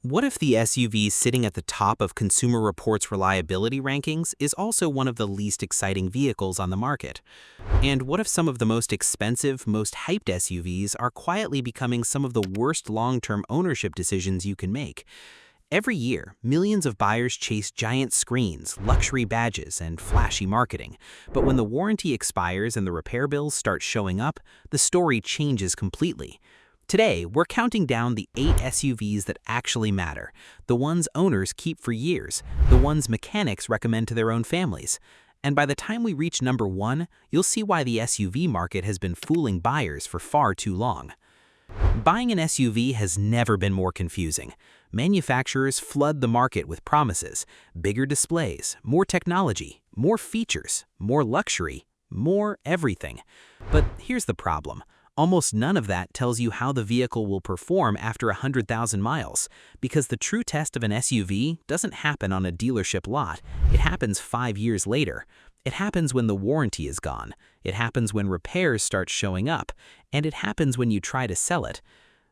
What if the SUV sitting at the top of Consumer Reports' reliability rankings is also one of the least exciting vehicles on the market? And what if some of the most expensive, most hyped SUVs are quietly becoming some of the worst long-term ownership decisions you can make? Every year, millions of buyers chase giant screens, luxury badges, and flashy marketing. But when the warranty expires and the repair bills start showing up, the story changes completely. Today, we're counting down the 8 SUVs that actually matter, the ones owners keep for years, the ones mechanics recommend to their own families. And by the time we reach number 1, you'll see why the SUV market has been fooling buyers for far too long. Buying an SUV has never been more confusing. Manufacturers flood the market with promises: bigger displays, more technology, more features, more luxury, more everything. But here's the problem. Almost none of that tells you how the vehicle will perform after 100,000 miles, because the true test of an SUV doesn't happen on a dealership lot. It happens 5 years later. It happens when the warranty is gone. It happens when repairs start showing up, and it happens when you try to sell it.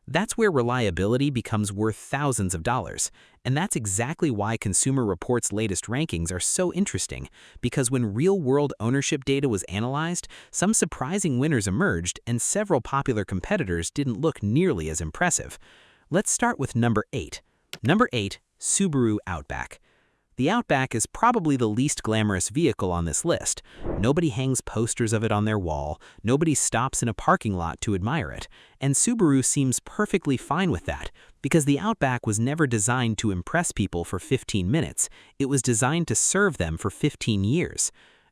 That's where reliability becomes worth thousands of dollars. And that's exactly why Consumer Reports' latest rankings are so interesting, because when real-world ownership data was analyzed, some surprising winners emerged and several popular competitors didn't look nearly as impressive. Let's start with number 8. Number 8, Subaru Outback. The Outback is probably the least glamorous vehicle on this list. Nobody hangs posters of it on their wall, nobody stops in a parking lot to admire it, and Subaru seems perfectly fine with that, because the Outback was never designed to impress people for 15 minutes, it was designed to serve them for 15 years.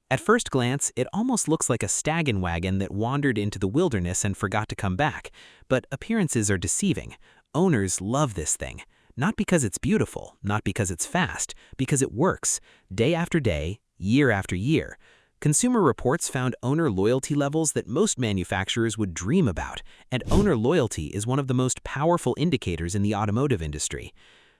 At first glance, it almost looks like a staggin wagon that wandered into the wilderness and forgot to come back, but appearances are deceiving. Owners love this thing. Not because it's beautiful, not because it's fast, because it works, day after day, year after year. Consumer Reports found owner loyalty levels that most manufacturers would dream about, and owner loyalty is one of the most powerful indicators in the automotive industry.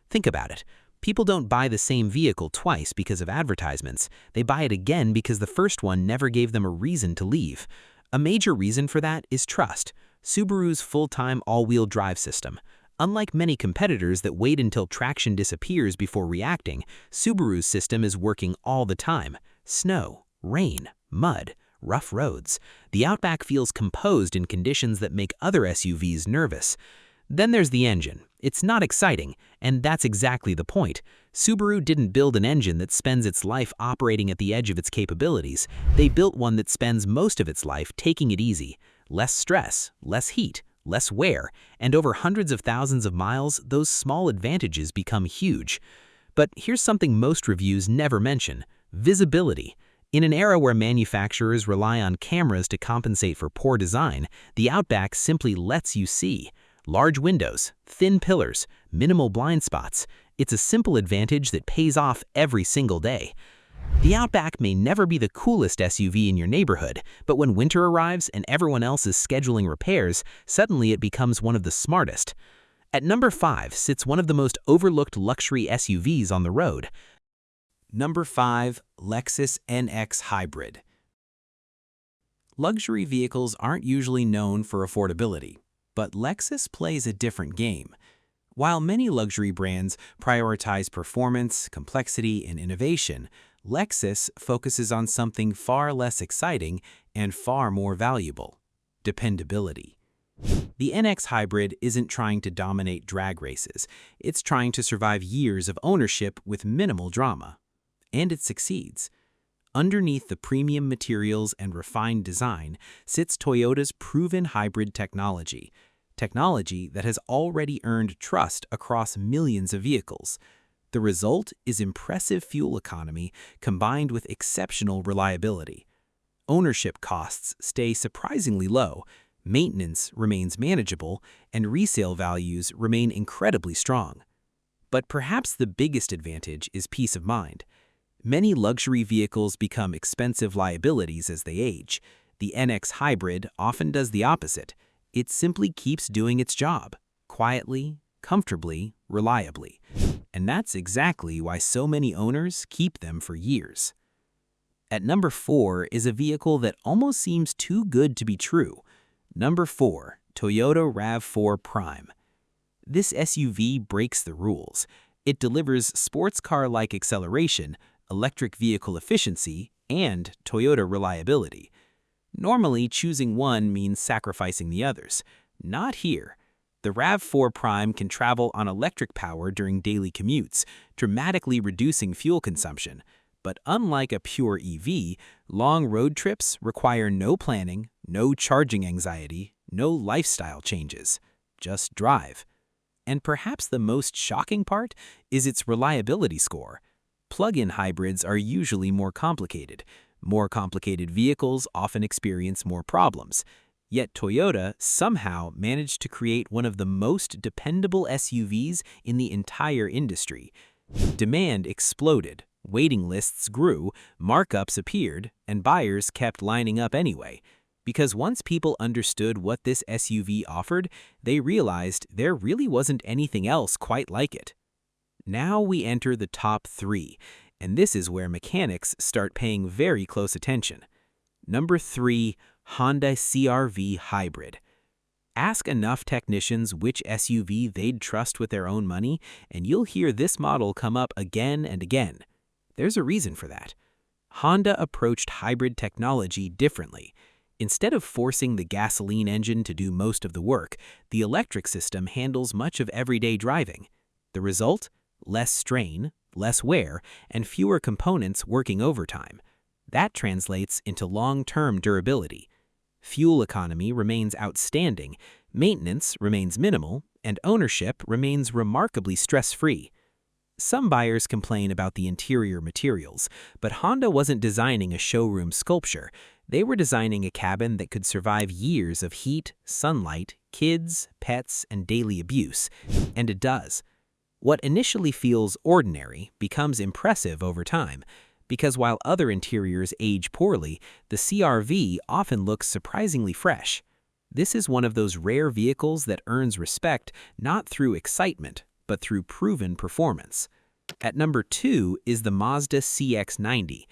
Think about it. People don't buy the same vehicle twice because of advertisements. They buy it again because the first one never gave them a reason to leave. A major reason for that is trust. Subaru's full-time all-wheel drive system. Unlike many competitors that wait until traction disappears before reacting, Subaru's system is working all the time. Snow, rain, mud, rough roads. The Outback feels composed in conditions that make other SUVs nervous. Then there's the engine. It's not exciting, and that's exactly the point. Subaru didn't build an engine that spends its life operating at the edge of its capabilities. They built one that spends most of its life taking it easy. Less stress, less heat, less wear, and over hundreds of thousands of miles, those small advantages become huge. But here's something most reviews never mention: visibility. In an era where manufacturers rely on cameras to compensate for poor design, the Outback simply lets you see. Large windows, thin pillars, minimal blind spots. It's a simple advantage that pays off every single day. The Outback may never be the coolest SUV in your neighborhood, but when winter arrives and everyone else is scheduling repairs, suddenly it becomes one of the smartest. At number 5 sits one of the most overlooked luxury SUVs on the road. Number 5, Lexus NX Hybrid. Luxury vehicles aren't usually known for affordability, but Lexus plays a different game. While many luxury brands prioritize performance, complexity, and innovation, Lexus focuses on something far less exciting and far more valuable: dependability. The NX Hybrid isn't trying to dominate drag races. It's trying to survive years of ownership with minimal drama. And it succeeds. Underneath the premium materials and refined design sits Toyota's proven hybrid technology that has already earned trust across millions of vehicles. The result is impressive fuel economy combined with exceptional reliability. Ownership costs stay surprisingly low, maintenance remains manageable, and resale values remain incredibly strong. But perhaps the biggest advantage is peace of mind. Many luxury vehicles become expensive liabilities as they age. The NX Hybrid often does the opposite. It simply keeps doing its job, quietly, comfortably, reliably. And that's exactly why so many owners keep them for years. At number 4 is a vehicle that almost seems too good to be true. Number 4, Toyota RAV4 Prime. This SUV breaks the rules. It delivers sports car-like acceleration, electric vehicle efficiency, and Toyota reliability. Normally, choosing one means sacrificing the others. Not here. The RAV4 Prime can travel on electric power during daily commutes, dramatically reducing fuel consumption. But unlike a pure EV, long road trips require no planning, no charging anxiety, no lifestyle changes. Just drive. And perhaps the most shocking part is its reliability score. Plug-in hybrids are usually more complicated. More complicated vehicles often experience more problems. Yet Toyota somehow managed to create one of the most dependable SUVs in the entire industry. Demand exploded, waiting lists grew, markups appeared, and buyers kept lining up anyway. Because once people understood what this SUV offered, they realized there really wasn't anything else quite like it. Now we enter the top 3, and this is where mechanics start paying very close attention. Number 3, Honda CR-V Hybrid. Ask enough technicians which SUV they'd trust with their own money, and you'll hear this model come up again and again. There's a reason for that. Honda approached hybrid technology differently. Instead of forcing the gasoline engine to do most of the work, the electric system handles much of everyday driving. The result? Less strain, less wear, and fewer components working overtime. That translates into long-term durability. Fuel economy remains outstanding, maintenance remains minimal, and ownership remains remarkably stress-free. Some buyers complain about the interior materials, but Honda wasn't designing a showroom sculpture. They were designing a cabin that could survive years of heat, sunlight, kids, pets, and daily abuse. And it does. What initially feels ordinary becomes impressive over time, because while other interiors age poorly, the CR-V often looks surprisingly fresh. This is one of those rare vehicles that earns respect not through excitement, but through proven performance. At number 2 is the Mazda CX-90,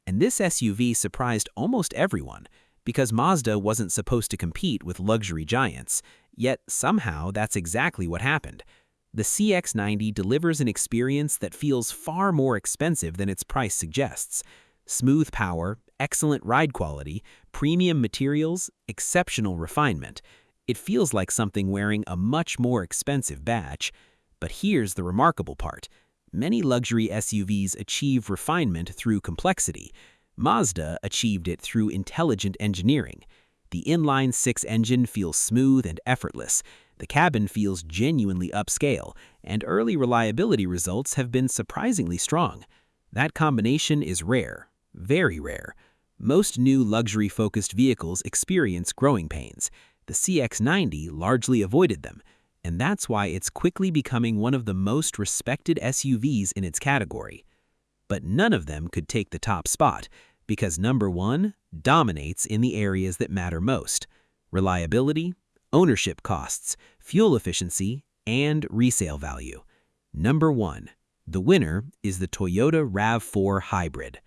and this SUV surprised almost everyone, because Mazda wasn't supposed to compete with luxury giants, yet somehow that's exactly what happened. The CX-90 delivers an experience that feels far more expensive than its price suggests. Smooth power, excellent ride quality, premium materials, exceptional refinement. It feels like something wearing a much more expensive badge. But here's the remarkable part. Many luxury SUVs achieve refinement through complexity. Mazda achieved it through intelligent engineering. The inline-6 engine feels smooth and effortless. The cabin feels genuinely upscale, and early reliability results have been surprisingly strong. That combination is rare, very rare. Most new luxury-focused vehicles experience growing pains. The CX-90 largely avoided them, and that's why it's quickly becoming one of the most respected SUVs in its category. But none of them could take the top spot, because number 1 dominates in the areas that matter most: reliability, ownership costs, fuel efficiency, and resale value. Number 1. The winner is the Toyota RAV4 Hybrid.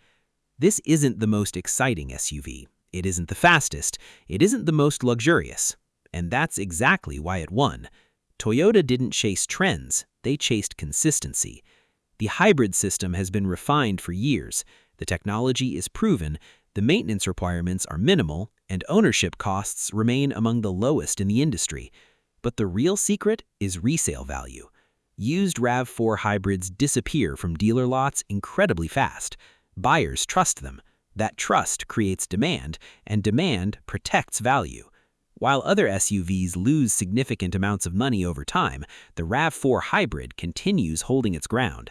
This isn't the most exciting SUV. It isn't the fastest. It isn't the most luxurious. And that's exactly why it won. Toyota didn't chase trends. They chased consistency. The hybrid system has been refined for years. The technology is proven, the maintenance requirements are minimal, and ownership costs remain among the lowest in the industry. But the real secret is resale value. Used RAV4 hybrids disappear from dealer lots incredibly fast. Buyers trust them. That trust creates demand, and demand protects value. While other SUVs lose significant amounts of money over time, the RAV4 Hybrid continues holding its ground.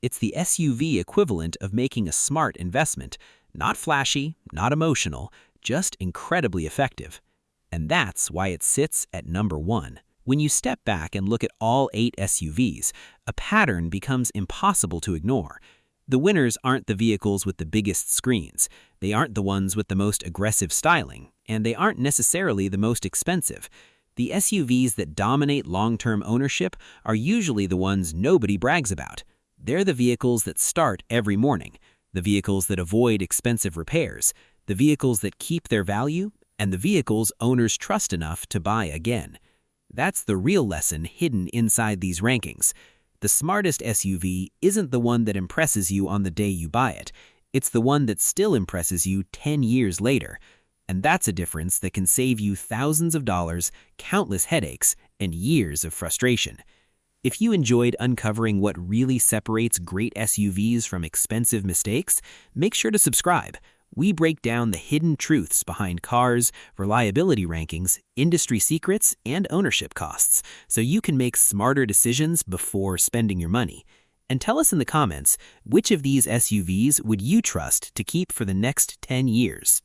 It's the SUV equivalent of making a smart investment. Not flashy, not emotional, just incredibly effective. And that's why it sits at number 1. When you step back and look at all 8 SUVs, a pattern becomes impossible to ignore. The winners aren't the vehicles with the biggest screens. They aren't the ones with the most aggressive styling, and they aren't necessarily the most expensive. The SUVs that dominate long-term ownership are usually the ones nobody brags about. They're the vehicles that start every morning, the vehicles that avoid expensive repairs, the vehicles that keep their value, and the vehicles owners trust enough to buy again. That's the real lesson hidden inside these rankings. The smartest SUV isn't the one that impresses you on the day you buy it. It's the one that still impresses you 10 years later. And that's a difference that can save you thousands of dollars, countless headaches, and years of frustration. If you enjoyed uncovering what really separates great SUVs from expensive mistakes, make sure to subscribe. We break down the hidden truths behind cars, reliability rankings, industry secrets, and ownership costs, so you can make smarter decisions before spending your money. And tell us in the comments, which of these SUVs would you trust to keep for the next 10 years?